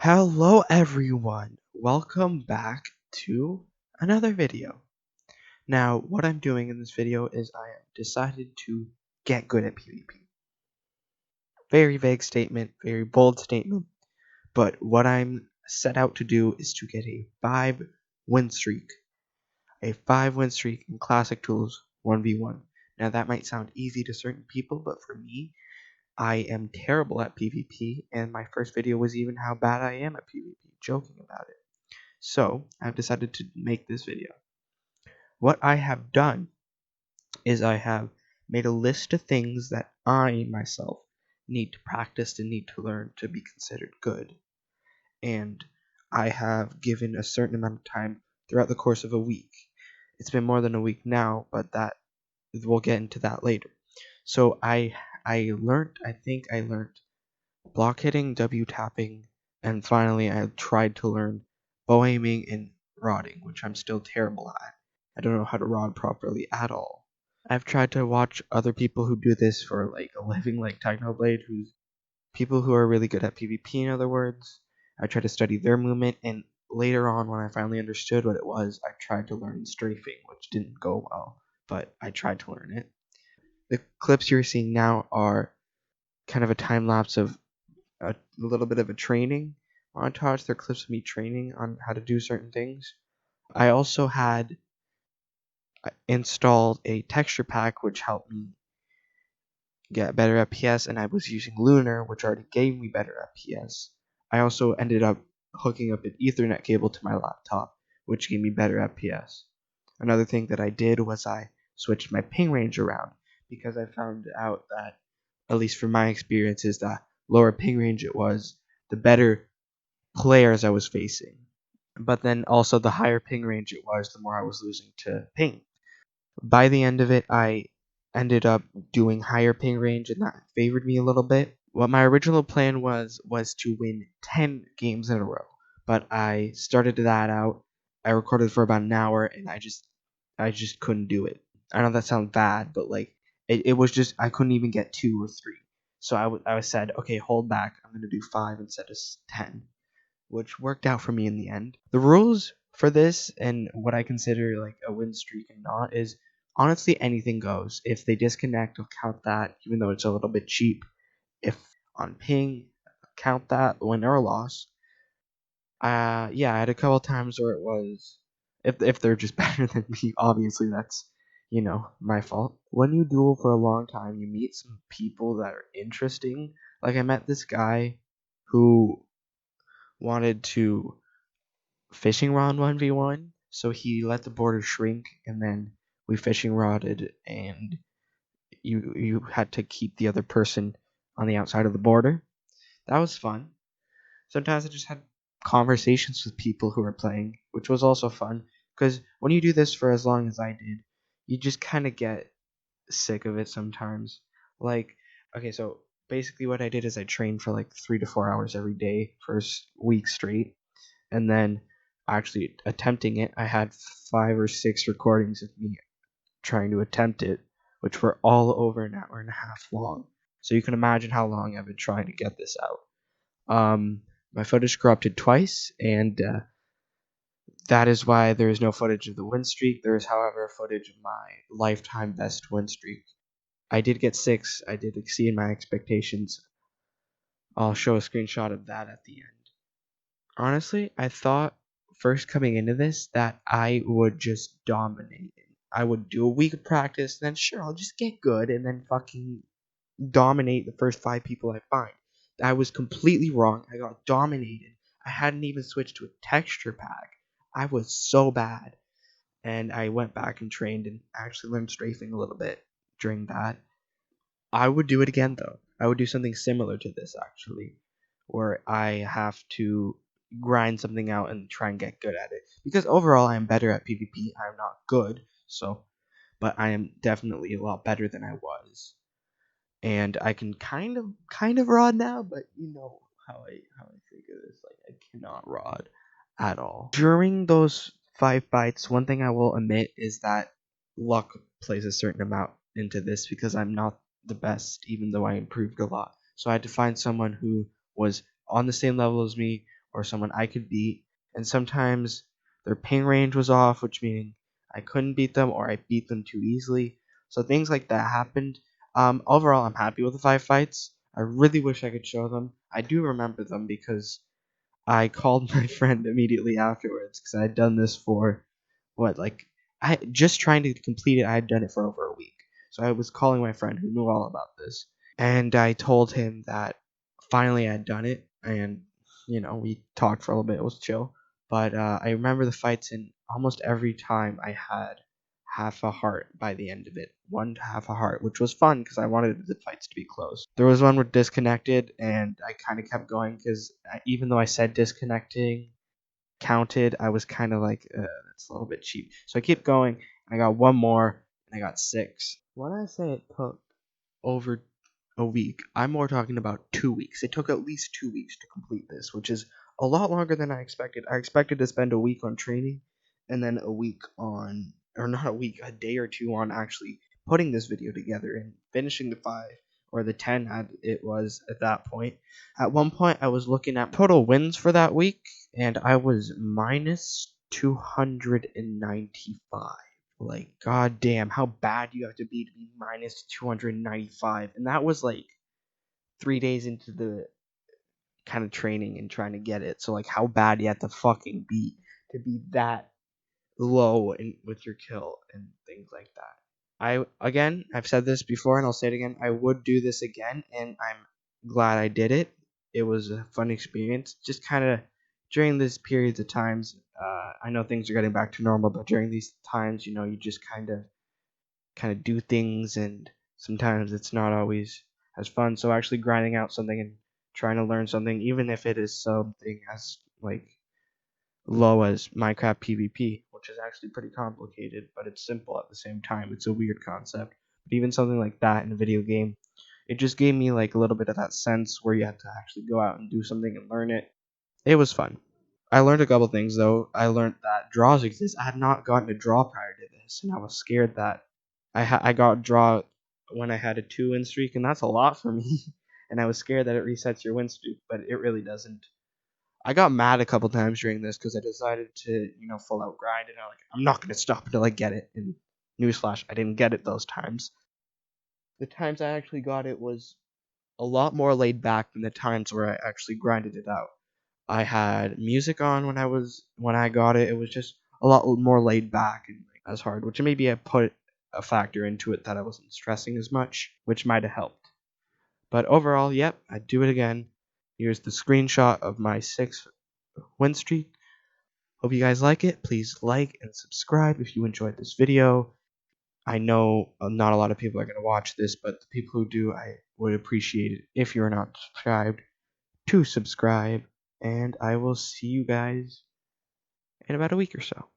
Hello everyone, welcome back to another video. Now what I'm doing in this video is I have decided to get good at PvP. Very vague statement, very bold statement, but what I'm set out to do is to get a 5 win streak. A 5 win streak in Classic Tools 1v1. Now that might sound easy to certain people, but for me, I am terrible at PvP, and my first video was even how bad I am at PvP, joking about it. So I've decided to make this video. What I have done is I have made a list of things that I myself need to practice and need to learn to be considered good. And I have given a certain amount of time throughout the course of a week. It's been more than a week now, but that we'll get into that later. So I think I learned block hitting, W tapping, and finally I tried to learn bow aiming and rodding, which I'm still terrible at. I don't know how to rod properly at all. I've tried to watch other people who do this for like a living, like Technoblade, who's people who are really good at PvP, in other words. I tried to study their movement, and later on, when I finally understood what it was, I tried to learn strafing, which didn't go well, but I tried to learn it. The clips you're seeing now are kind of a time lapse of a little bit of a training montage. They're clips of me training on how to do certain things. I also had installed a texture pack which helped me get better FPS, and I was using Lunar, which already gave me better FPS. I also ended up hooking up an Ethernet cable to my laptop, which gave me better FPS. Another thing that I did was I switched my ping range around because I found out that, at least from my experiences, the lower ping range it was, the better players I was facing. But then also the higher ping range it was, the more I was losing to ping. By the end of it, I ended up doing higher ping range, and that favored me a little bit. What my original plan was to win 10 games in a row, but I started that out. I recorded for about an hour, and I just couldn't do it. I know that sounds bad, but like it was just I couldn't even get 2 or 3. So I said, okay, hold back. I'm gonna do 5 instead of 10, which worked out for me in the end. The rules for this and what I consider like a win streak and not is honestly anything goes. If they disconnect, I'll count that, even though it's a little bit cheap. If on ping, count that win or loss. Yeah, I had a couple times where it was if they're just better than me, obviously that's my fault. When you duel for a long time, you meet some people that are interesting. Like I met this guy who wanted to fishing rod 1v1, so he let the border shrink, and then we fishing rodded, and you had to keep the other person on the outside of the border. That was fun. Sometimes I just had conversations with people who were playing, which was also fun, because when you do this for as long as I did, you just kind of get sick of it sometimes. Like, okay, so basically what I did is I trained for like 3 to 4 hours every day for a week straight, and then actually attempting it, I had 5 or 6 recordings of me trying to attempt it, which were all over an hour and a half long. So you can imagine how long I've been trying to get this out. My footage corrupted twice, and that is why there is no footage of the win streak. There is, however, footage of my lifetime best win streak. I did get 6. I did exceed my expectations. I'll show a screenshot of that at the end. Honestly, I thought first coming into this that I would just dominate it. I would do a week of practice, and then sure, I'll just get good, and then fucking dominate the first 5 people I find. I was completely wrong. I got dominated. I hadn't even switched to a texture pack. I was so bad. And I went back and trained and actually learned strafing a little bit during that. I would do it again though. I would do something similar to this actually, where I have to grind something out and try and get good at it. Because overall I am better at PvP. I'm not good, but I am definitely a lot better than I was. And I can kind of rod now, but you know how I think of this. Like I cannot rod at all. During those 5 fights, one thing I will admit is that luck plays a certain amount into this because I'm not the best, even though I improved a lot. So I had to find someone who was on the same level as me, or someone I could beat, and sometimes their ping range was off, which meaning I couldn't beat them or I beat them too easily. So things like that happened. Overall, I'm happy with the 5 fights. I really wish I could show them. I do remember them because I called my friend immediately afterwards because I had done this for I just trying to complete it. I had done it for over a week, so I was calling my friend who knew all about this, and I told him that finally I had done it, and we talked for a little bit. It was chill, but I remember the fights, and almost every time I had half a heart by the end of it, 1 to half a heart, which was fun because I wanted the fights to be close. There was one with disconnected, and I kind of kept going because even though I said disconnecting counted, I was kind of like, that's a little bit cheap. So I kept going. I got one more, and I got 6. When I say it took over a week, I'm more talking about 2 weeks. It took at least 2 weeks to complete this, which is a lot longer than I expected. I expected to spend a week on training, and then a week on, or not a week, a day or two on actually putting this video together and finishing the 5 or the 10 as it was at that point. At one point, I was looking at total wins for that week, and I was minus 295. Like, goddamn, how bad you have to be minus 295. And that was like 3 days into the kind of training and trying to get it. So, like, how bad you have to fucking be to be that low with your kill and things like that. I've said this before and I'll say it again. I would do this again, and I'm glad I did it. It was a fun experience. Just kind of during these periods of times, I know things are getting back to normal, but during these times, you just kind of do things, and sometimes it's not always as fun. So actually grinding out something and trying to learn something, even if it is something as like low as Minecraft PvP, which is actually pretty complicated, but it's simple at the same time. It's a weird concept. But even something like that in a video game, it just gave me like a little bit of that sense where you have to actually go out and do something and learn it. It was fun. I learned a couple things though. I learned that draws exist. I had not gotten a draw prior to this, and I was scared that I got a draw when I had a 2-win streak, and that's a lot for me. And I was scared that it resets your win streak, but it really doesn't. I got mad a couple times during this because I decided to, full out grind, and I'm not gonna stop until I get it. And newsflash, I didn't get it those times. The times I actually got it was a lot more laid back than the times where I actually grinded it out. I had music on when I got it. It was just a lot more laid back and as hard, which maybe I put a factor into it that I wasn't stressing as much, which might have helped. But overall, yep, I'd do it again. Here's the screenshot of my 6 win streak. Hope you guys like it. Please like and subscribe if you enjoyed this video. I know not a lot of people are going to watch this, but the people who do, I would appreciate it if you're not subscribed to subscribe. And I will see you guys in about a week or so.